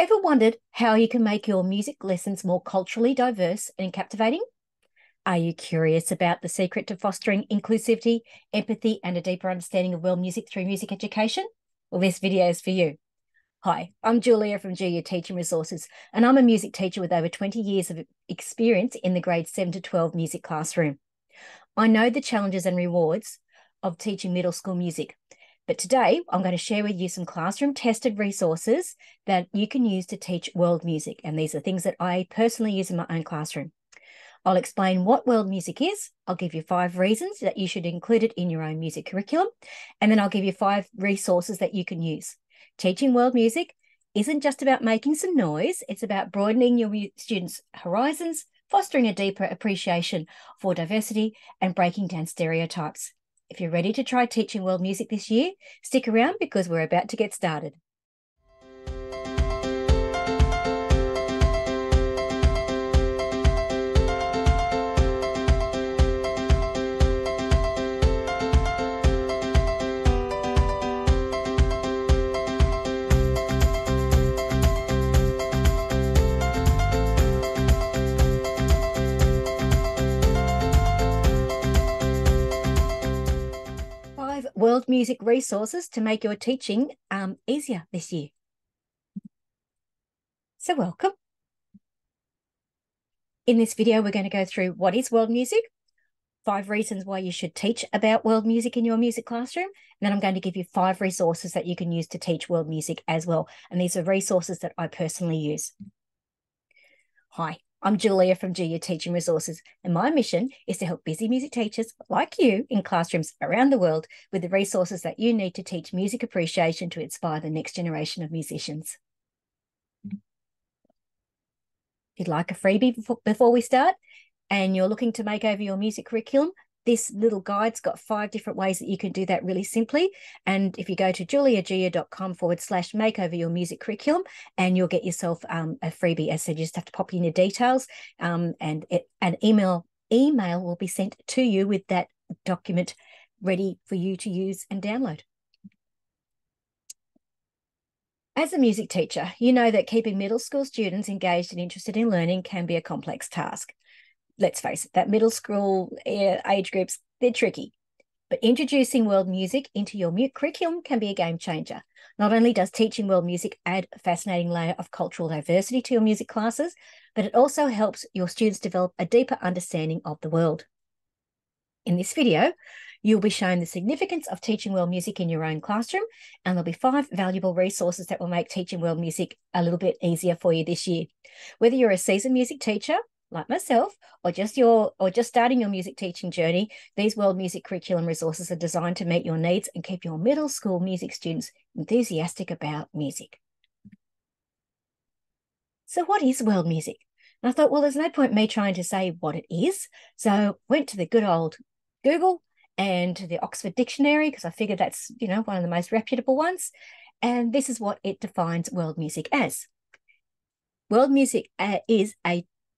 Ever wondered how you can make your music lessons more culturally diverse and captivating? Are you curious about the secret to fostering inclusivity, empathy, and a deeper understanding of world music through music education? Well, this video is for you. Hi, I'm Julia from GU Teaching Resources, and I'm a music teacher with over 20 years of experience in the grades 7 to 12 music classroom. I know the challenges and rewards of teaching middle school music, but today I'm going to share with you some classroom tested resources that you can use to teach world music. And these are things that I personally use in my own classroom. I'll explain what world music is. I'll give you 5 reasons that you should include it in your own music curriculum. And then I'll give you 5 resources that you can use. Teaching world music isn't just about making some noise. It's about broadening your students' horizons, fostering a deeper appreciation for diversity, and breaking down stereotypes. If you're ready to try teaching world music this year, stick around because we're about to get started. World music resources to make your teaching easier this year. So welcome. In this video, we're going to go through what is world music, 5 reasons why you should teach about world music in your music classroom, and then I'm going to give you 5 resources that you can use to teach world music as well. And these are resources that I personally use. Hi, I'm Julia from GU Teaching Resources, and my mission is to help busy music teachers like you in classrooms around the world with the resources that you need to teach music appreciation to inspire the next generation of musicians. If you'd like a freebie before we start and you're looking to make over your music curriculum, this little guide's got 5 different ways that you can do that really simply. And if you go to juliagia.com/makeover your music curriculum, and you'll get yourself a freebie. As I said, you just have to pop in your details, and an email will be sent to you with that document ready for you to use and download. As a music teacher, you know that keeping middle school students engaged and interested in learning can be a complex task. Let's face it, that middle school age groups, they're tricky. But introducing world music into your curriculum can be a game changer. Not only does teaching world music add a fascinating layer of cultural diversity to your music classes, but it also helps your students develop a deeper understanding of the world. In this video, you'll be shown the significance of teaching world music in your own classroom, and there'll be 5 valuable resources that will make teaching world music a little bit easier for you this year. Whether you're a seasoned music teacher, like myself, or just starting your music teaching journey, these world music curriculum resources are designed to meet your needs and keep your middle school music students enthusiastic about music. So what is world music? And I thought, well, there's no point me trying to say what it is. So went to the good old Google and to the Oxford Dictionary, because I figured that's, one of the most reputable ones. And this is what it defines world music as. World music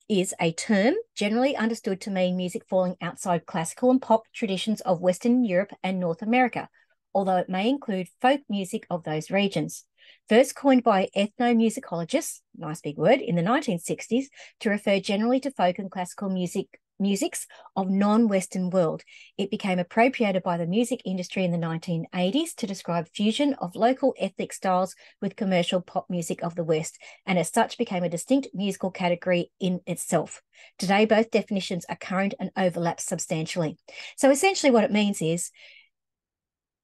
is a term generally understood to mean music falling outside classical and pop traditions of Western Europe and North America, although it may include folk music of those regions. First coined by ethnomusicologists, nice big word, in the 1960s to refer generally to folk and classical musics of non-Western world. It became appropriated by the music industry in the 1980s to describe fusion of local ethnic styles with commercial pop music of the West, and as such became a distinct musical category in itself. Today, both definitions are current and overlap substantially. So essentially what it means is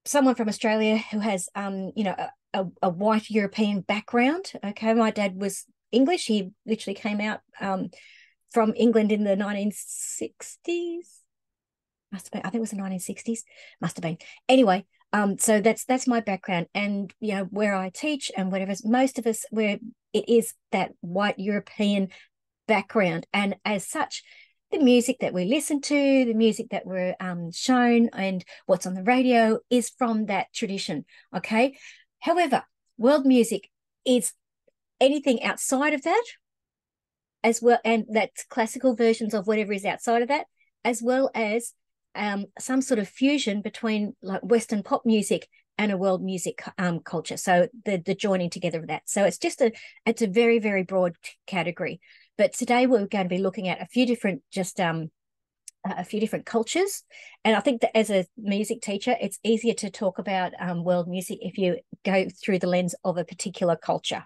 someone from Australia who has, a white European background. Okay, my dad was English. He literally came out from England in the 1960s. Must have been, I think it was the 1960s. Must have been. Anyway, so that's my background. And, where I teach and whatever, most of us, where it is that white European background. And as such, the music that we listen to, the music that we're shown and what's on the radio is from that tradition, okay? However, world music is anything outside of that as well, and that's classical versions of whatever is outside of that, as well as some sort of fusion between like Western pop music and a world music culture. So the joining together of that. So it's a very, very broad category. But today we're going to be looking at a few different cultures. And I think that as a music teacher, it's easier to talk about world music if you go through the lens of a particular culture.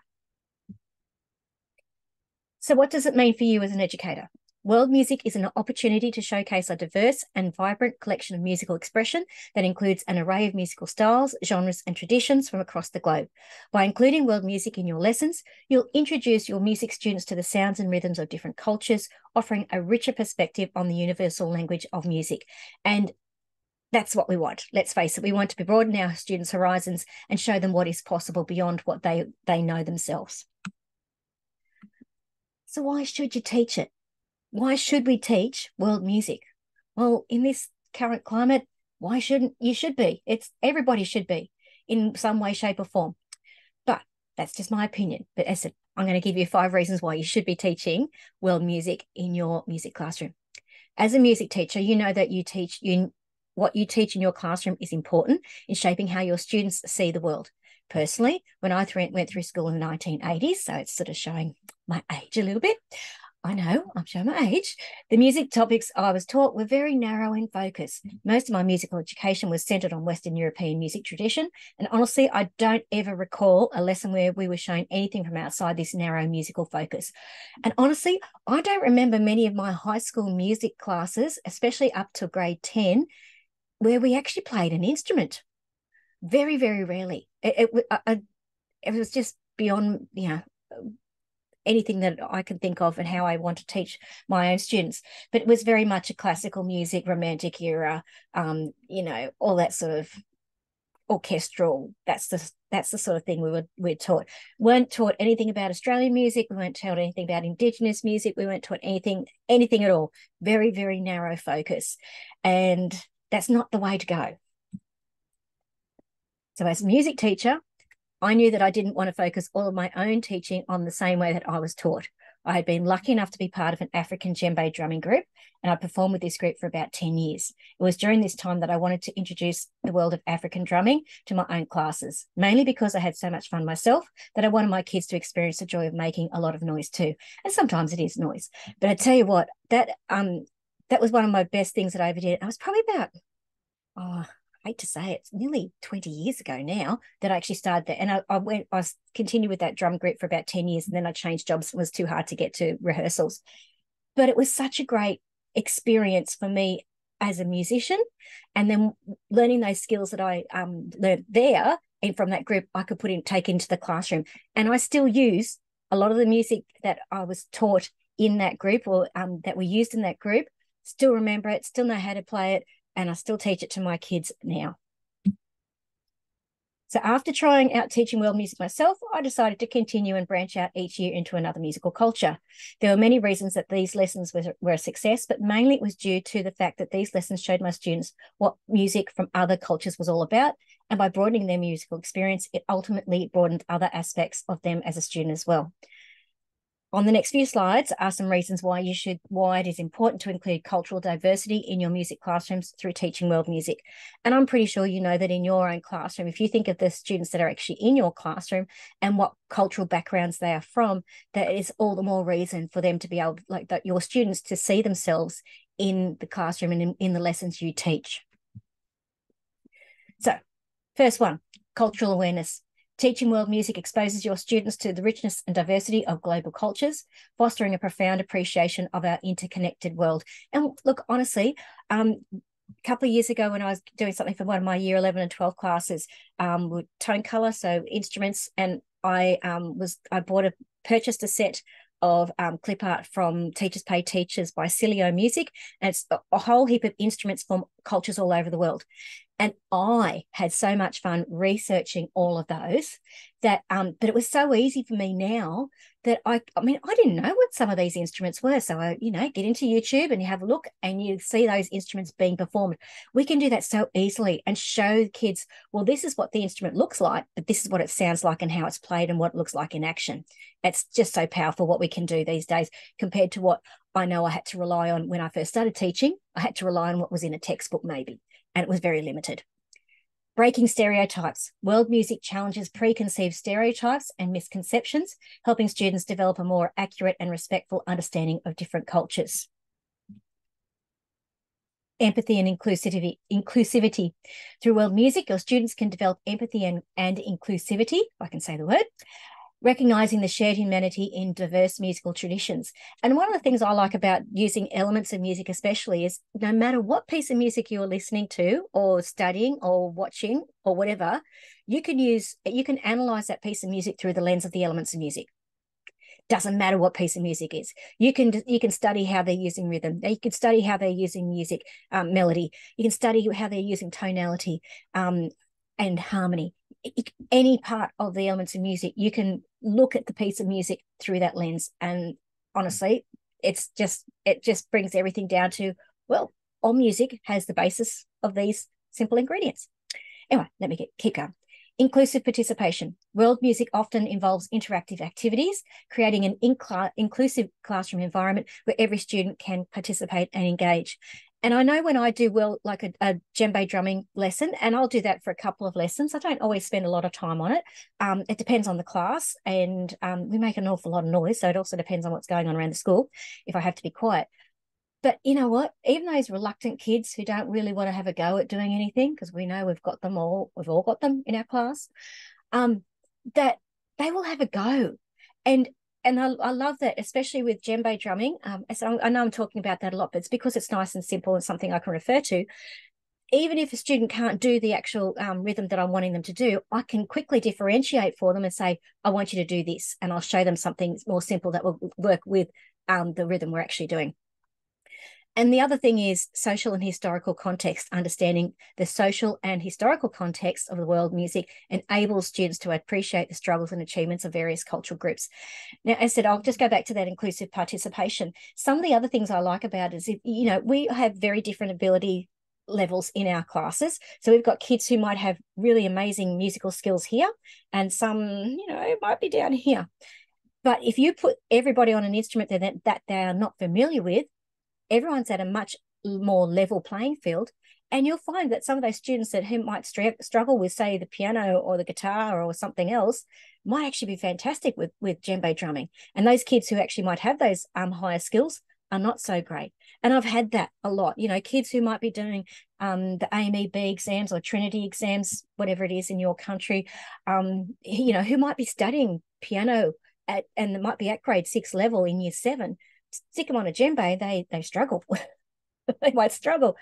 So what does it mean for you as an educator? World music is an opportunity to showcase a diverse and vibrant collection of musical expression that includes an array of musical styles, genres, and traditions from across the globe. By including world music in your lessons, you'll introduce your music students to the sounds and rhythms of different cultures, offering a richer perspective on the universal language of music. And that's what we want. Let's face it, we want to broaden our students' horizons and show them what is possible beyond what they know themselves. So why should you teach it? Why should we teach world music? Well, in this current climate, why shouldn't you? Should be. Everybody should be in some way, shape, or form. But that's just my opinion. But as I said, I'm going to give you 5 reasons why you should be teaching world music in your music classroom. As a music teacher, you know that what you teach in your classroom is important in shaping how your students see the world. Personally, when I went through school in the 1980s, so it's sort of showing my age a little bit. I know, I'm showing my age. The music topics I was taught were very narrow in focus. Most of my musical education was centered on Western European music tradition. And honestly, I don't ever recall a lesson where we were shown anything from outside this narrow musical focus. And honestly, I don't remember many of my high school music classes, especially up to grade 10, where we actually played an instrument. Very, very rarely. It was just beyond, anything that I can think of and how I want to teach my own students. But it was very much a classical music, romantic era, all that sort of orchestral. That's the sort of thing we're taught. Weren't taught anything about Australian music. We weren't taught anything about Indigenous music. We weren't taught anything at all. Very, very narrow focus. And that's not the way to go. So as a music teacher, I knew that I didn't want to focus all of my own teaching on the same way that I was taught. I had been lucky enough to be part of an African djembe drumming group, and I performed with this group for about 10 years. It was during this time that I wanted to introduce the world of African drumming to my own classes, mainly because I had so much fun myself that I wanted my kids to experience the joy of making a lot of noise too. And sometimes it is noise. But I tell you what, that was one of my best things that I ever did. I was probably about, I hate to say it, it's nearly 20 years ago now that I actually started that. And I continued with that drum group for about 10 years, and then I changed jobs. It was too hard to get to rehearsals. But it was such a great experience for me as a musician. And then learning those skills that I learned there and from that group, I could take into the classroom. And I still use a lot of the music that I was taught in that group, or that we used in that group, still remember it, still know how to play it, and I still teach it to my kids now. So after trying out teaching world music myself, I decided to continue and branch out each year into another musical culture. There were many reasons that these lessons were a success, but mainly it was due to the fact that these lessons showed my students what music from other cultures was all about. And by broadening their musical experience, it ultimately broadened other aspects of them as a student as well. On the next few slides are some reasons why it is important to include cultural diversity in your music classrooms through teaching world music. And I'm pretty sure you know that in your own classroom, if you think of the students that are actually in your classroom and what cultural backgrounds they are from, that is all the more reason for them to be able, like that, your students to see themselves in the classroom and in the lessons you teach. So, first one, cultural awareness. Teaching world music exposes your students to the richness and diversity of global cultures, fostering a profound appreciation of our interconnected world. And look, honestly, a couple of years ago when I was doing something for one of my year 11 and 12 classes with tone color, so instruments, and I purchased a set of clip art from Teachers Pay Teachers by Cilio Music, and it's a whole heap of instruments from cultures all over the world. And I had so much fun researching all of those that, but it was so easy for me now that I didn't know what some of these instruments were. So I, get into YouTube and you have a look and you see those instruments being performed. We can do that so easily and show kids, well, this is what the instrument looks like, but this is what it sounds like and how it's played and what it looks like in action. It's just so powerful what we can do these days compared to what I know I had to rely on when I first started teaching. I had to rely on what was in a textbook maybe, and it was very limited. Breaking stereotypes. World music challenges preconceived stereotypes and misconceptions, helping students develop a more accurate and respectful understanding of different cultures. Empathy and inclusivity. Through world music, your students can develop empathy and inclusivity, if I can say the word, recognizing the shared humanity in diverse musical traditions. And one of the things I like about using elements of music especially is no matter what piece of music you're listening to or studying or watching or whatever, you can analyze that piece of music through the lens of the elements of music. Doesn't matter what piece of music is. You can study how they're using rhythm. You can study how they're using music, melody. You can study how they're using tonality and harmony. Any part of the elements of music, you can look at the piece of music through that lens. And honestly, it just brings everything down to, well, all music has the basis of these simple ingredients. Anyway, let me keep going. Inclusive participation. World music often involves interactive activities, creating an inclusive classroom environment where every student can participate and engage. And I know when I do, like a djembe drumming lesson, and I'll do that for a couple of lessons. I don't always spend a lot of time on it. It depends on the class, and we make an awful lot of noise. So it also depends on what's going on around the school if I have to be quiet. But you know what? Even those reluctant kids who don't really want to have a go at doing anything, because we know we've all got them in our class, that they will have a go. And I love that, especially with djembe drumming. So I know I'm talking about that a lot, but it's because it's nice and simple and something I can refer to. Even if a student can't do the actual rhythm that I'm wanting them to do, I can quickly differentiate for them and say, I want you to do this. And I'll show them something more simple that will work with the rhythm we're actually doing. And the other thing is social and historical context. Understanding the social and historical context of the world music enables students to appreciate the struggles and achievements of various cultural groups. Now, as I said, I'll just go back to that inclusive participation. Some of the other things I like about it is, we have very different ability levels in our classes. So we've got kids who might have really amazing musical skills here, and some, might be down here. But if you put everybody on an instrument that they are not familiar with, everyone's at a much more level playing field, and you'll find that some of those students who might struggle with, say, the piano or the guitar or something else might actually be fantastic with djembe drumming. And those kids who actually might have those higher skills are not so great. And I've had that a lot. Kids who might be doing the AMEB exams or Trinity exams, whatever it is in your country, who might be studying piano and might be at grade 6 level in year 7. Stick them on a djembe, they struggle. They might struggle.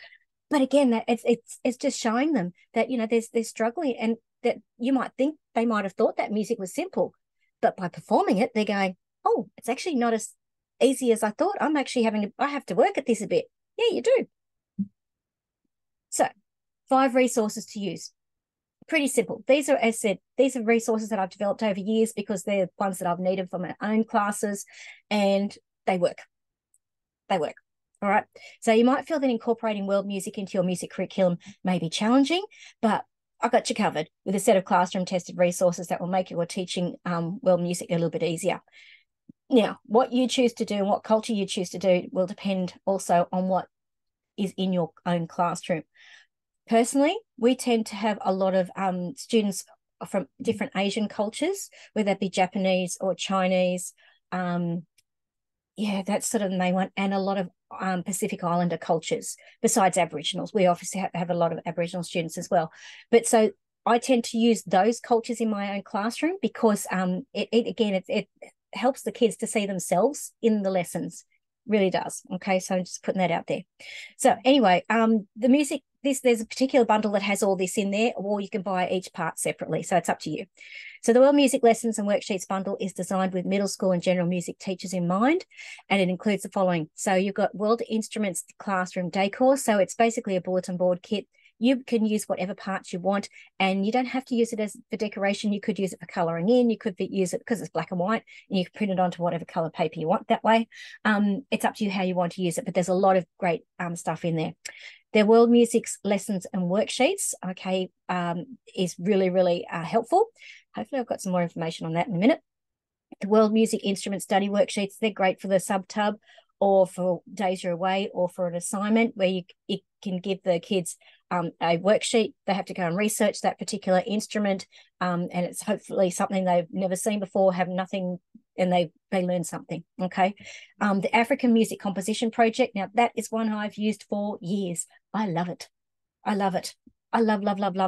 But again, it's just showing them that they're struggling, and that you might think they might have thought that music was simple, but by performing it, they're going, oh, it's actually not as easy as I thought. I have to work at this a bit. Yeah, you do. So 5 resources to use. Pretty simple. These are, as said, resources that I've developed over years because they're ones that I've needed for my own classes, and they work. All right. So you might feel that incorporating world music into your music curriculum may be challenging, but I've got you covered with a set of classroom tested resources that will make your teaching world music a little bit easier. Now, what you choose to do and what culture you choose to do will depend also on what is in your own classroom. Personally, we tend to have a lot of students from different Asian cultures, whether that be Japanese or Chinese, that's sort of the main one, and a lot of Pacific Islander cultures besides Aboriginals. We obviously have a lot of Aboriginal students as well. But so I tend to use those cultures in my own classroom because it helps the kids to see themselves in the lessons. Really does. Okay, so I'm just putting that out there. So anyway, the music, there's a particular bundle that has all this in there, or you can buy each part separately. So it's up to you. So the World Music Lessons and Worksheets bundle is designed with middle school and general music teachers in mind, and it includes the following. So you've got World Instruments Classroom Decor. So it's basically a bulletin board kit. You can use whatever parts you want, and you don't have to use it as for decoration. You could use it for colouring in. You could use it because it's black and white, and you can print it onto whatever colour paper you want that way. It's up to you how you want to use it, but there's a lot of great stuff in there. Their World Music's Lessons and Worksheets, is really, really helpful. Hopefully I've got some more information on that in a minute. The World Music Instrument Study Worksheets, they're great for the sub-tub or for days you're away, or for an assignment where you can give the kids a worksheet. They have to go and research that particular instrument, and it's hopefully something they've never seen before, have nothing, and they learn something. Okay. The African Music Composition Project. Now, that is one I've used for years. I love it. I love it. I love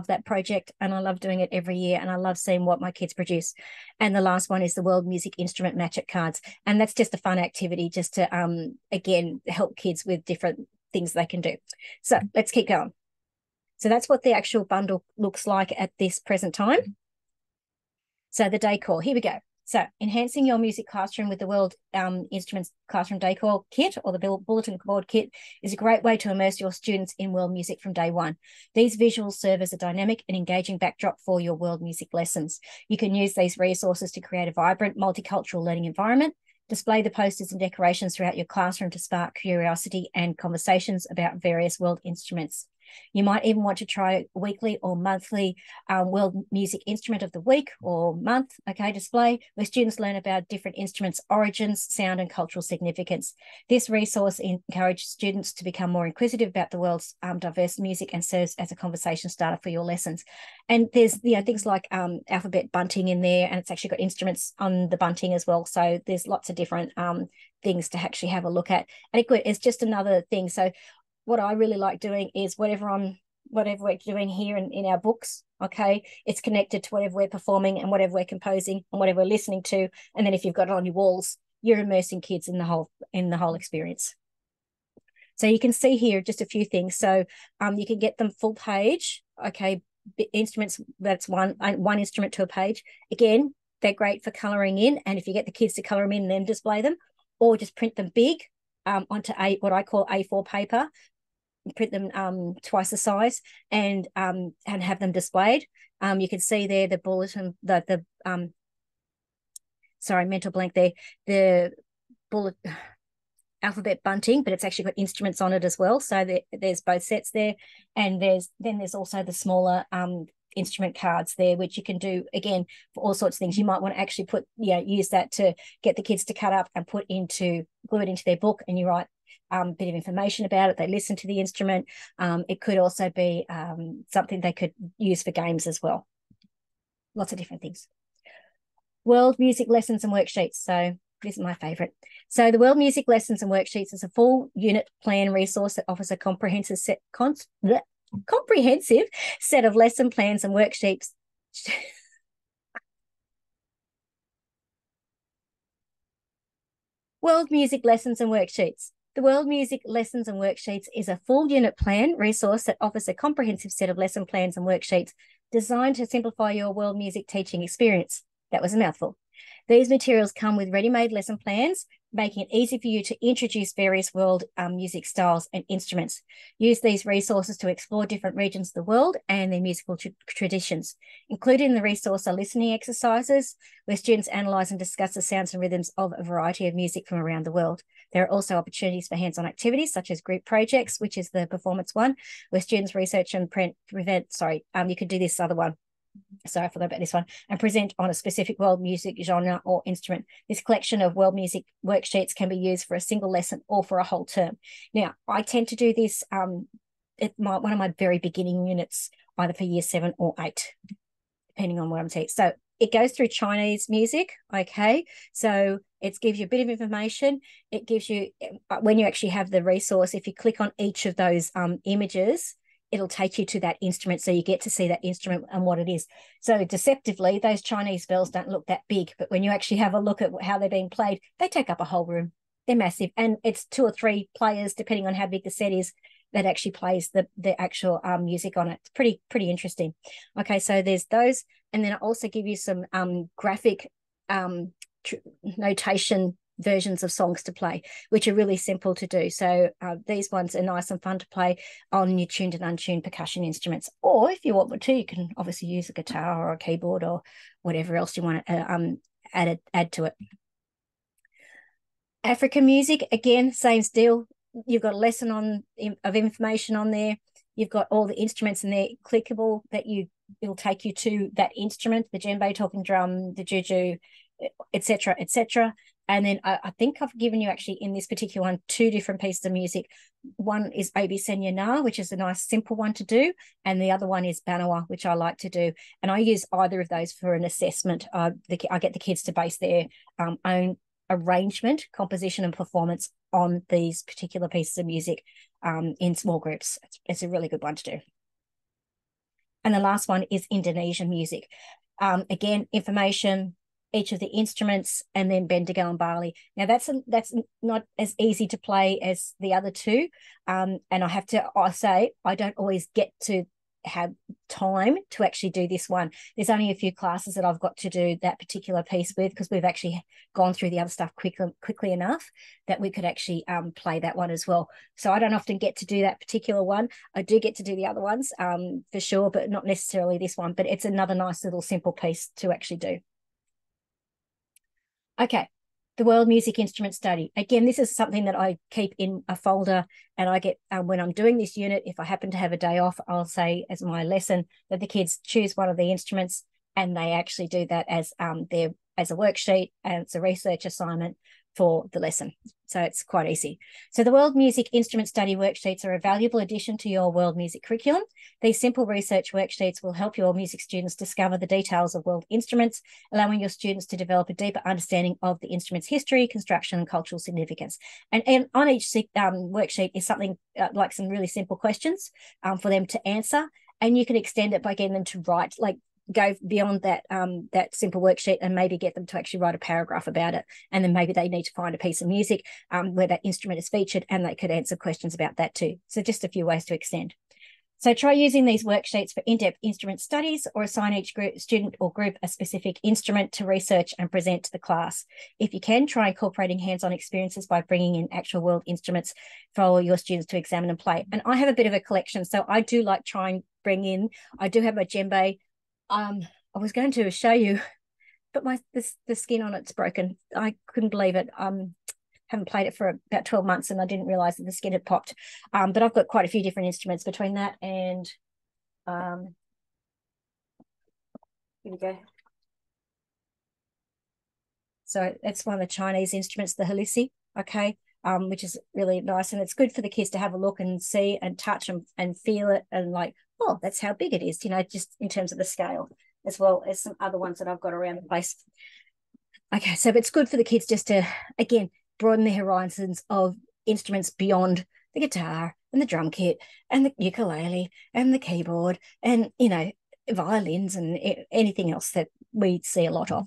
that project, and I love doing it every year, and I love seeing what my kids produce. And the last one is the World Music Instrument Match-It cards, and that's just a fun activity just to again help kids with different things they can do. So let's keep going. So that's what the actual bundle looks like at this present time. So the decor, here we go. So enhancing your music classroom with the World Instruments Classroom Decor kit, or the bulletin board kit, is a great way to immerse your students in world music from day one. These visuals serve as a dynamic and engaging backdrop for your world music lessons. You can use these resources to create a vibrant, multicultural learning environment. Display the posters and decorations throughout your classroom to spark curiosity and conversations about various world instruments. You might even want to try weekly or monthly World Music Instrument of the Week or month, okay, display, where students learn about different instruments' origins, sound, and cultural significance. This resource encourages students to become more inquisitive about the world's diverse music and serves as a conversation starter for your lessons. And there's things like alphabet bunting in there, and it's actually got instruments on the bunting as well. So there's lots of different things to actually have a look at. And it's just another thing. So what I really like doing is whatever we're doing here in our books, okay, it's connected to whatever we're performing and whatever we're composing and whatever we're listening to. And then if you've got it on your walls, you're immersing kids in the whole experience. So you can see here just a few things. So you can get them full page, okay, instruments, that's one instrument to a page. Again, they're great for colouring in, and if you get the kids to colour them in and then display them, or just print them big onto what I call A4 paper, print them twice the size, and have them displayed. You can see there the bulletin, sorry, mental blank there, the bullet alphabet bunting, but it's actually got instruments on it as well. So there's both sets there, and there's also the smaller instrument cards there, which you can do again for all sorts of things. You might want to actually use that to get the kids to cut up and glue it into their book, and you write a bit of information about it. They listen to the instrument. It could also be something they could use for games as well. Lots of different things. World Music Lessons and Worksheets. So this is my favorite. So the World Music Lessons and Worksheets is a full unit plan resource that offers a comprehensive set of lesson plans and worksheets. World Music Lessons and Worksheets. The World Music Lessons and Worksheets is a full unit plan resource that offers a comprehensive set of lesson plans and worksheets designed to simplify your world music teaching experience. That was a mouthful. These materials come with ready-made lesson plans, making it easy for you to introduce various world music styles and instruments. Use these resources to explore different regions of the world and their musical traditions. Included in the resource are listening exercises, where students analyse and discuss the sounds and rhythms of a variety of music from around the world. There are also opportunities for hands-on activities, such as group projects, which is the performance one, where students research and you could do this other one. Sorry, I forgot about this one, and present on a specific world music genre or instrument. This collection of world music worksheets can be used for a single lesson or for a whole term. Now, I tend to do this one of my very beginning units, either for year 7 or 8, depending on what I'm teaching. So it goes through Chinese music, okay? So it gives you a bit of information. It gives you, when you actually have the resource, if you click on each of those images, it'll take you to that instrument, so you get to see that instrument and what it is. So deceptively, those Chinese bells don't look that big, but when you actually have a look at how they're being played, they take up a whole room. They're massive, and it's 2 or 3 players, depending on how big the set is, that actually plays the actual music on it. It's pretty interesting. Okay, so there's those, and then I also give you some graphic notation versions of songs to play, which are really simple to do. So these ones are nice and fun to play on your tuned and untuned percussion instruments. Or if you want to, you can obviously use a guitar or a keyboard or whatever else you want to add to it. African music, again, same deal. You've got a lesson of information on there. You've got all the instruments in there, clickable, that it'll take you to that instrument, the djembe, talking drum, the juju, etc., etc. And then I think I've given you actually in this particular one 2 different pieces of music. One is Abi Senya Na, which is a nice simple one to do. And the other one is Banawa, which I like to do. And I use either of those for an assessment. I get the kids to base their own arrangement, composition and performance on these particular pieces of music in small groups. It's a really good one to do. And the last one is Indonesian music. Again, information, each of the instruments, and then Bendigo and Bali. Now that's not as easy to play as the other 2. And I say I don't always get to have time to actually do this one. There's only a few classes that I've got to do that particular piece with, because we've actually gone through the other stuff quickly enough that we could actually play that one as well. So I don't often get to do that particular one. I do get to do the other ones for sure, but not necessarily this one. But it's another nice little simple piece to actually do. Okay, the World Music Instrument Study. Again, this is something that I keep in a folder, and I get, when I'm doing this unit, if I happen to have a day off, I'll say as my lesson that the kids choose one of the instruments, and they actually do that as a worksheet, and it's a research assignment for the lesson. So it's quite easy. So the World Music Instrument Study Worksheets are a valuable addition to your world music curriculum. These simple research worksheets will help your music students discover the details of world instruments, allowing your students to develop a deeper understanding of the instrument's history, construction, and cultural significance. And on each worksheet is something like some really simple questions for them to answer. And you can extend it by getting them to write, like go beyond that that simple worksheet, and maybe get them to actually write a paragraph about it. And then maybe they need to find a piece of music where that instrument is featured, and they could answer questions about that too. So just a few ways to extend. So try using these worksheets for in-depth instrument studies, or assign each student or group a specific instrument to research and present to the class. If you can, try incorporating hands-on experiences by bringing in actual world instruments for your students to examine and play. And I have a bit of a collection, so I do like trying bring in, I do have my djembe. I was going to show you, but the skin on it's broken. I couldn't believe it. Haven't played it for about 12 months, and I didn't realize that the skin had popped. But I've got quite a few different instruments between that and here we go. So that's one of the Chinese instruments, the Halisi, okay, which is really nice. And it's good for the kids to have a look and see and touch and feel it, and like, oh, that's how big it is, just in terms of the scale, as well as some other ones that I've got around the place. Okay, so it's good for the kids just to, again, broaden their horizons of instruments beyond the guitar and the drum kit and the ukulele and the keyboard and, violins and anything else that we see a lot of.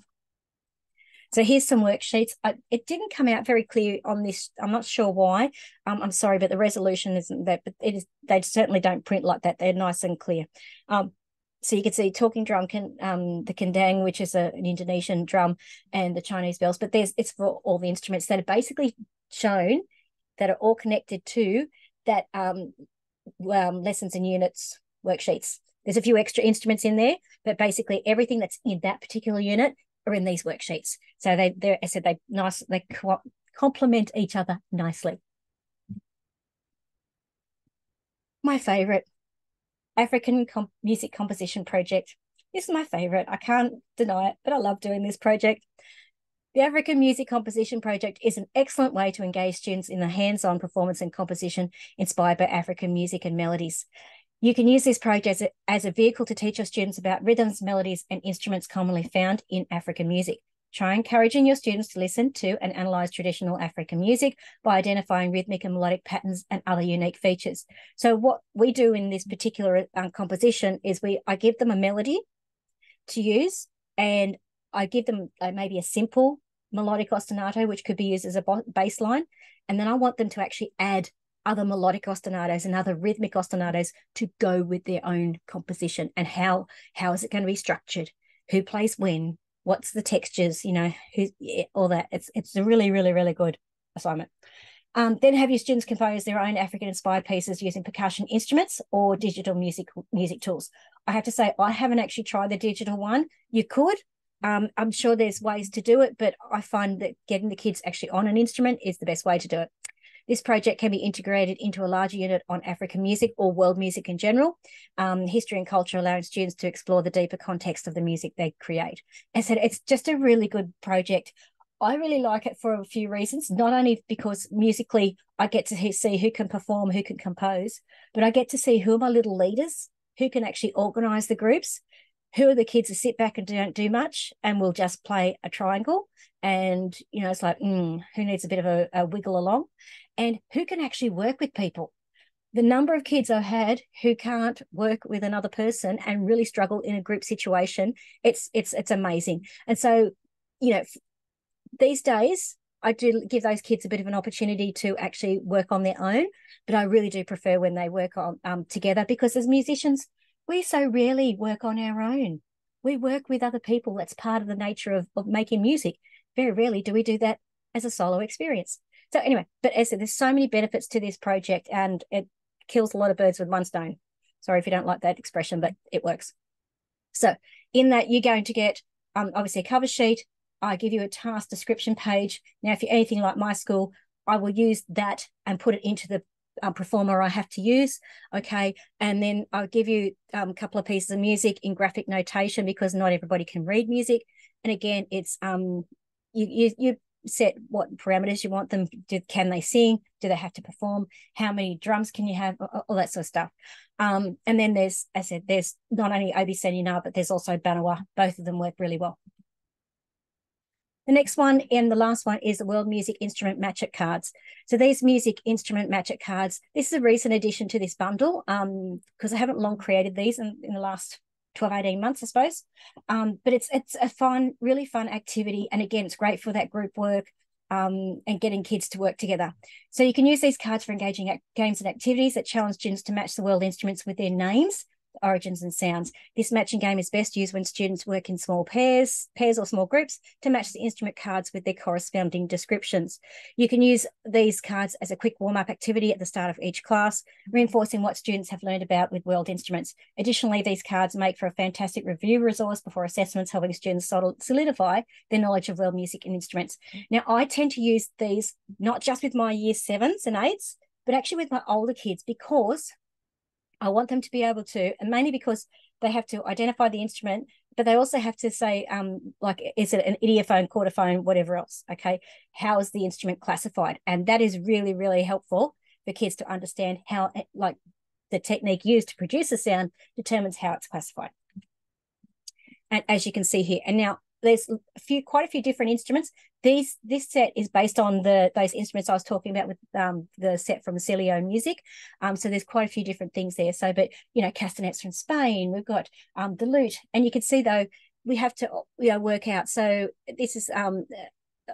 So here's some worksheets. It didn't come out very clear on this. I'm not sure why. I'm sorry, but the resolution isn't that, but it is. They certainly don't print like that. They're nice and clear. So you can see talking drum, the kendang, which is an Indonesian drum, and the Chinese bells. But it's for all the instruments that are basically shown, that are all connected to that lessons and units worksheets. There's a few extra instruments in there, but basically everything that's in that particular unit are in these worksheets. So they complement each other nicely. My favorite, African music composition project. This is my favorite. I can't deny it, but I love doing this project. The African Music Composition Project is an excellent way to engage students in the hands-on performance and composition inspired by African music and melodies. You can use this project as a vehicle to teach your students about rhythms, melodies, and instruments commonly found in African music. Try encouraging your students to listen to and analyze traditional African music by identifying rhythmic and melodic patterns and other unique features. So what we do in this particular composition is I give them a melody to use, and I give them maybe a simple melodic ostinato, which could be used as a bass line. And then I want them to actually add other melodic ostinatos and other rhythmic ostinatos to go with their own composition. And how is it going to be structured? Who plays when? What's the textures? All that. It's a really, really, really good assignment. Then have your students compose their own African-inspired pieces using percussion instruments or digital music tools. I have to say, I haven't actually tried the digital one. You could. I'm sure there's ways to do it, but I find that getting the kids actually on an instrument is the best way to do it. This project can be integrated into a larger unit on African music or world music in general, history and culture, allowing students to explore the deeper context of the music they create. As I said, it's just a really good project. I really like it for a few reasons, not only because musically I get to see who can perform, who can compose, but I get to see who are my little leaders, who can actually organize the groups, who are the kids who sit back and don't do much and will just play a triangle. And, you know, it's like, who needs a bit of a wiggle along? And who can actually work with people. The number of kids I've had who can't work with another person and really struggle in a group situation, it's amazing. And so, you know, these days I do give those kids a bit of an opportunity to actually work on their own, but I really do prefer when they work on together, because as musicians, we so rarely work on our own. We work with other people. That's part of the nature of making music. Very rarely do we do that as a solo experience. So anyway, but as I said, there's so many benefits to this project, and it kills a lot of birds with one stone. Sorry if you don't like that expression, but it works. So in that, you're going to get obviously a cover sheet. I give you a task description page. Now, if you're anything like my school, I will use that and put it into the performer I have to use. Okay. And then I'll give you a couple of pieces of music in graphic notation, because not everybody can read music. And again, it's you set what parameters you want them. Can they sing? Do they have to perform? How many drums can you have? All that sort of stuff. And then there's, as I said, there's not only OB-Senior, but there's also Banawa. Both of them work really well. The next one and the last one is the World Music Instrument Match-It cards. So these music instrument match-it cards, this is a recent addition to this bundle, because I haven't long created these in the last 12, 18 months, I suppose. But it's a fun, really fun activity. And again, it's great for that group work and getting kids to work together. So you can use these cards for engaging games and activities that challenge students to match the world instruments with their names, origins and sounds. This matching game is best used when students work in small pairs or small groups to match the instrument cards with their corresponding descriptions. You can use these cards as a quick warm-up activity at the start of each class, reinforcing what students have learned about with world instruments. Additionally, these cards make for a fantastic review resource before assessments, helping students solidify their knowledge of world music and instruments. Now, I tend to use these not just with my year 7s and 8s, but actually with my older kids, because I want them to be able to, and mainly because they have to identify the instrument, but they also have to say, like, is it an idiophone, quarterphone, whatever else, okay? How is the instrument classified? And that is really, really helpful for kids to understand how, like, the technique used to produce a sound determines how it's classified. And as you can see here, and now there's quite a few different instruments. This set is based on those instruments I was talking about with the set from Celio Music. So there's quite a few different things there. So, but you know, castanets from Spain. We've got the lute, and you can see though we have to work out. So this is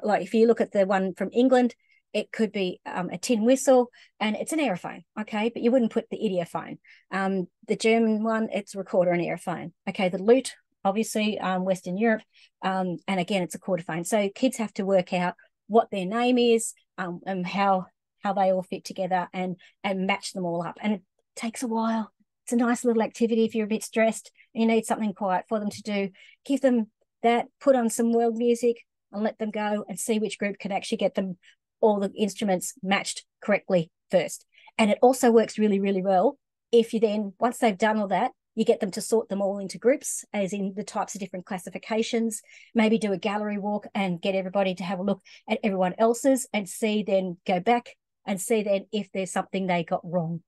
like if you look at the one from England, it could be a tin whistle, and it's an aerophone, okay? But you wouldn't put the idiophone. The German one, it's a recorder and aerophone. Okay, the lute, obviously Western Europe, and again, it's a quarterphone. So kids have to work out what their name is and how they all fit together and match them all up. And it takes a while. It's a nice little activity if you're a bit stressed and you need something quiet for them to do. Give them that, put on some world music and let them go and see which group can actually get them all the instruments matched correctly first. And it also works really, really well if you then, once they've done all that, you get them to sort them all into groups, as in the types of different classifications, maybe do a gallery walk and get everybody to have a look at everyone else's and see, then go back and see then if there's something they got wrong.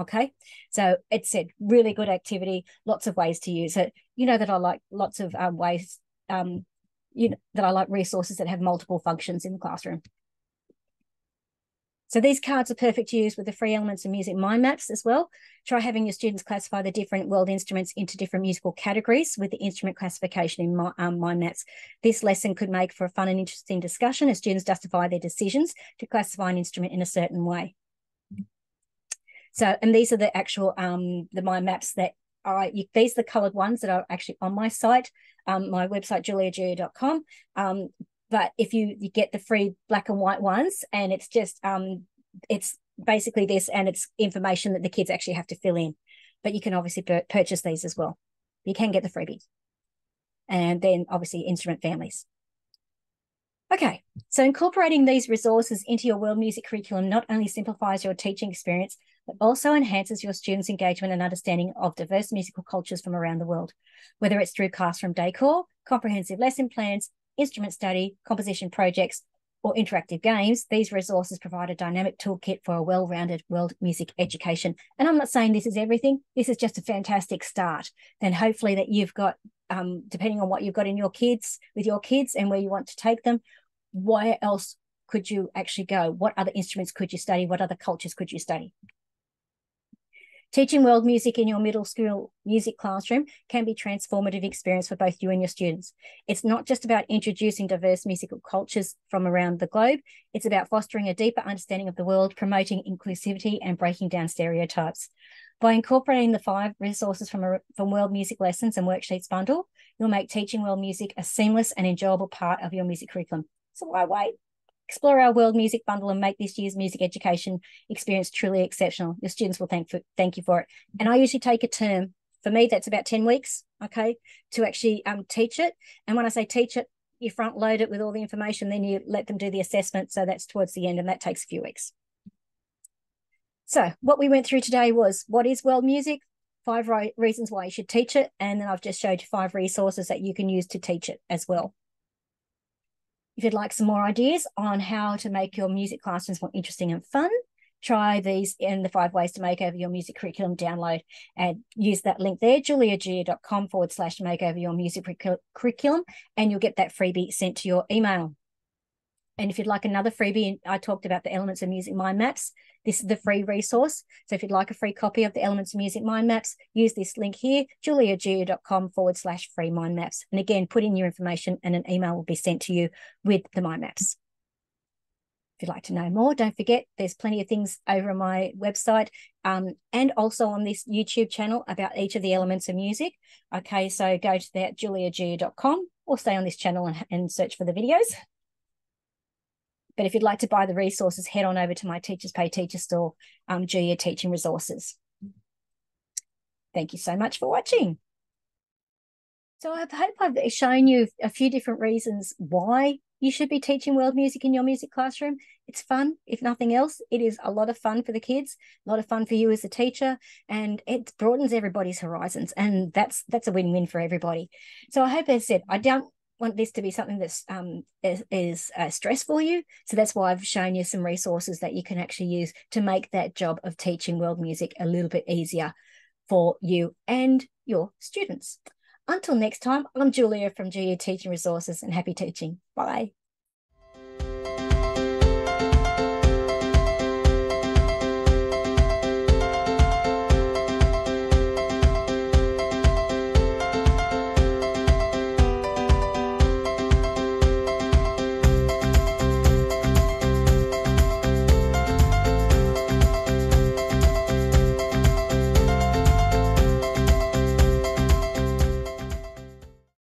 Okay, so it's a really good activity, lots of ways to use it. You know that I like lots of ways, you know, that I like resources that have multiple functions in the classroom. So these cards are perfect to use with the free elements and music mind maps as well. Try having your students classify the different world instruments into different musical categories with the instrument classification in mind maps. This lesson could make for a fun and interesting discussion as students justify their decisions to classify an instrument in a certain way. So, and these are the actual, the mind maps that these are the coloured ones that are actually on my site, my website, juliajulia.com. But if you get the free black and white ones, and it's just, it's basically this, and it's information that the kids actually have to fill in. But you can obviously purchase these as well. You can get the freebies. And then obviously instrument families. Okay, so incorporating these resources into your world music curriculum not only simplifies your teaching experience, but also enhances your students' engagement and understanding of diverse musical cultures from around the world, whether it's through classroom decor, comprehensive lesson plans, instrument study, composition projects, or interactive games, these resources provide a dynamic toolkit for a well-rounded world music education. And I'm not saying this is everything. This is just a fantastic start. Then hopefully that you've got, depending on what you've got in your kids, with your kids and where you want to take them, where else could you actually go? What other instruments could you study? What other cultures could you study? Teaching world music in your middle school music classroom can be a transformative experience for both you and your students. It's not just about introducing diverse musical cultures from around the globe. It's about fostering a deeper understanding of the world, promoting inclusivity, and breaking down stereotypes. By incorporating the 5 resources from World Music Lessons and Worksheets bundle, you'll make teaching world music a seamless and enjoyable part of your music curriculum. So why wait? Explore our world music bundle and make this year's music education experience truly exceptional. Your students will thank you for it. And I usually take a term. For me, that's about 10 weeks, okay, to actually teach it. And when I say teach it, you front load it with all the information, then you let them do the assessment. So that's towards the end, and that takes a few weeks. So what we went through today was, what is world music? 5 reasons why you should teach it. And then I've just showed you 5 resources that you can use to teach it as well. If you'd like some more ideas on how to make your music classrooms more interesting and fun, try these in the 5 ways to make over your music curriculum download, and use that link there, juliagia.com/make over your music curriculum, and you'll get that freebie sent to your email. And if you'd like another freebie, I talked about the Elements of Music mind maps. This is the free resource. So if you'd like a free copy of the Elements of Music mind maps, use this link here, juliagia.com/free mind maps. And again, put in your information and an email will be sent to you with the mind maps. If you'd like to know more, don't forget, there's plenty of things over on my website and also on this YouTube channel about each of the elements of music. Okay, so go to that, juliagia.com, or stay on this channel and search for the videos. But if you'd like to buy the resources, head on over to my Teachers Pay Teacher store, Julia Teaching Resources. Thank you so much for watching. So I hope I've shown you a few different reasons why you should be teaching world music in your music classroom. It's fun, if nothing else. It is a lot of fun for the kids, a lot of fun for you as a teacher, and it broadens everybody's horizons, and that's a win-win for everybody. So I hope, as I said, I don't want this to be something that's is stress for you. So that's why I've shown you some resources that you can actually use to make that job of teaching world music a little bit easier for you and your students. Until next time, I'm Julia from Julia Teaching Resources, and happy teaching. Bye.